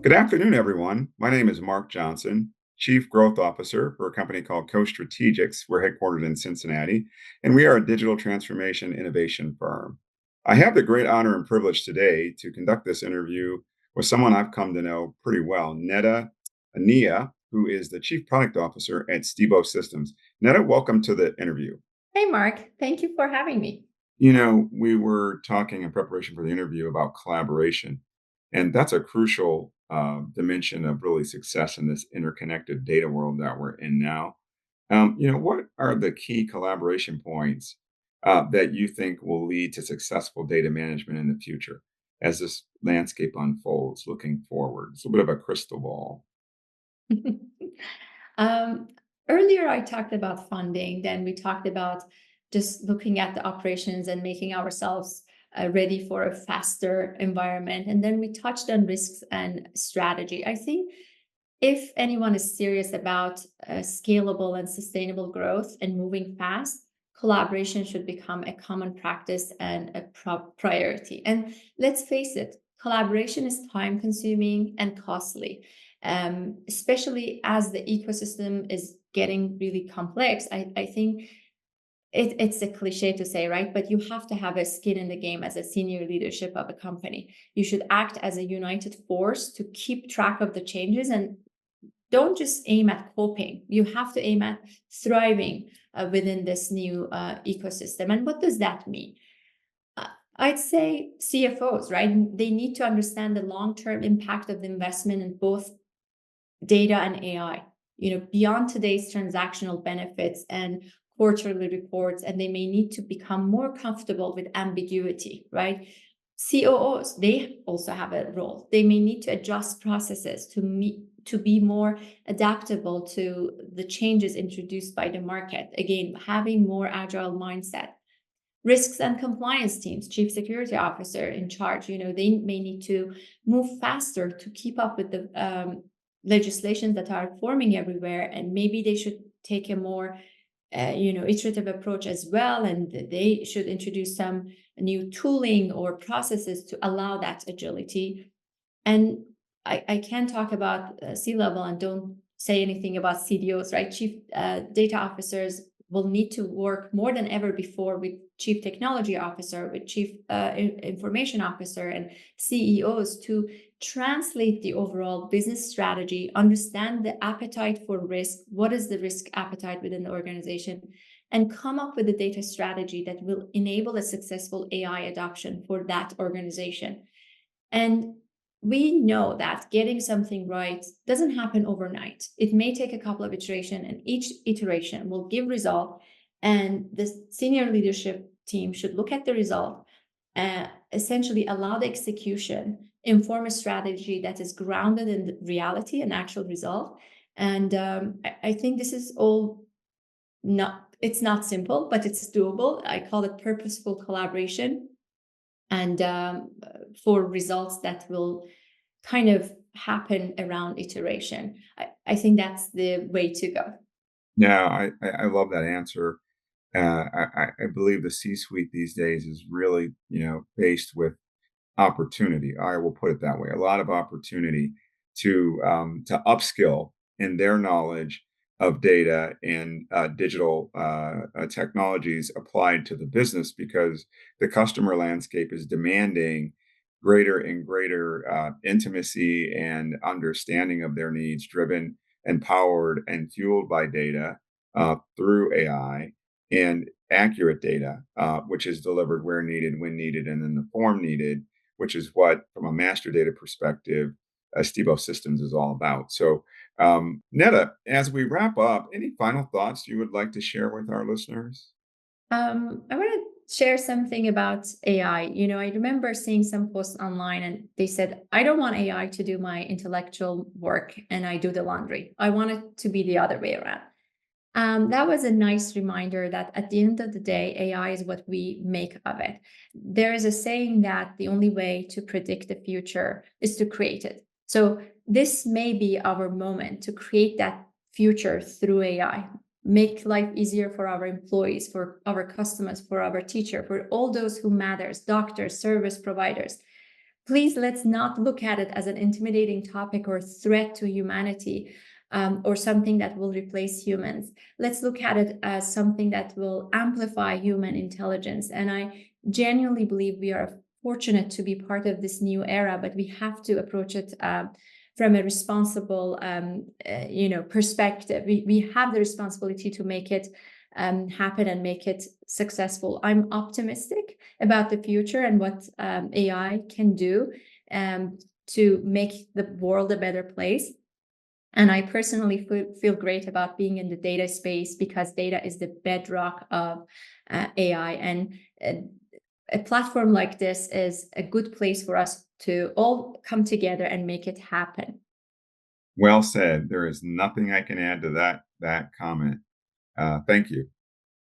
Good afternoon, everyone. My name is Mark Johnson, Chief Growth Officer for a company called CoStrategix. We're headquartered in Cincinnati, and we are a digital transformation innovation firm. I have the great honor and privilege today to conduct this interview with someone I've come to know pretty well, Neda Nia, who is the Chief Product Officer at Stibo Systems. Neda, welcome to the interview. Hey, Mark. Thank you for having me. We were talking in preparation for the interview about collaboration, and that's a crucial dimension of really success in this interconnected data world that we're in now. What are the key collaboration points that you think will lead to successful data management in the future as this landscape unfolds looking forward? It's a bit of a crystal ball. um, Earlier, I talked about funding. Then we talked about just looking at the operations and making ourselves ready for a faster environment. And then we touched on risks and strategy. I think if anyone is serious about scalable and sustainable growth and moving fast, collaboration should become a common practice and a priority. And let's face it, collaboration is time consuming and costly, especially as the ecosystem is getting really complex. I think it's a cliche to say, right? But you have to have a skin in the game as a senior leadership of a company. You should act as a united force to keep track of the changes and don't just aim at coping. You have to aim at thriving within this new ecosystem. And what does that mean? I'd say CFOs, right? They need to understand the long-term impact of the investment in both data and AI, beyond today's transactional benefits and quarterly reports, and they may need to become more comfortable with ambiguity, right? COOs, they also have a role. They may need to adjust processes to be more adaptable to the changes introduced by the market. Again, having more agile mindset. Risks and compliance teams, chief security officer in charge, they may need to move faster to keep up with the legislations that are forming everywhere, and maybe they should take a more iterative approach as well, and they should introduce some new tooling or processes to allow that agility. And I can talk about C-level and don't say anything about CDOs, right? Chief data officers will need to work more than ever before with chief technology officer, with chief information officer and CEOs to translate the overall business strategy, understand the appetite for risk, what is the risk appetite within the organization, and come up with a data strategy that will enable a successful AI adoption for that organization. And we know that getting something right doesn't happen overnight. It may take a couple of iterations, and each iteration will give result. And the senior leadership team should look at the result and essentially allow the execution, inform a strategy that is grounded in the reality and actual result. And I think this is all it's not simple, but it's doable. I call it purposeful collaboration, and for results that will kind of happen around iteration. I think that's the way to go. Yeah, I love that answer. I believe the C-suite these days is really, faced with opportunity. I will put it that way. A lot of opportunity to upskill in their knowledge of data and digital technologies applied to the business because the customer landscape is demanding greater and greater intimacy and understanding of their needs, driven, empowered, and fueled by data through AI and accurate data, which is delivered where needed, when needed, and in the form needed, which is what, from a master data perspective, Stibo Systems is all about. So, Neda, as we wrap up, any final thoughts you would like to share with our listeners? I want to share something about AI. I remember seeing some posts online and they said, I don't want AI to do my intellectual work and I do the laundry. I want it to be the other way around. That was a nice reminder that at the end of the day, AI is what we make of it. There is a saying that the only way to predict the future is to create it. So this may be our moment to create that future through AI, make life easier for our employees, for our customers, for our teacher, for all those who matters, doctors, service providers. please let's not look at it as an intimidating topic or threat to humanity, or something that will replace humans. Let's look at it as something that will amplify human intelligence. And I genuinely believe we are fortunate to be part of this new era, but we have to approach it from a responsible, perspective. We have the responsibility to make it happen and make it successful. I'm optimistic about the future and what AI can do to make the world a better place. And I personally feel great about being in the data space because data is the bedrock of AI. And a platform like this is a good place for us to all come together and make it happen. Well said. There is nothing I can add to that comment. Thank you.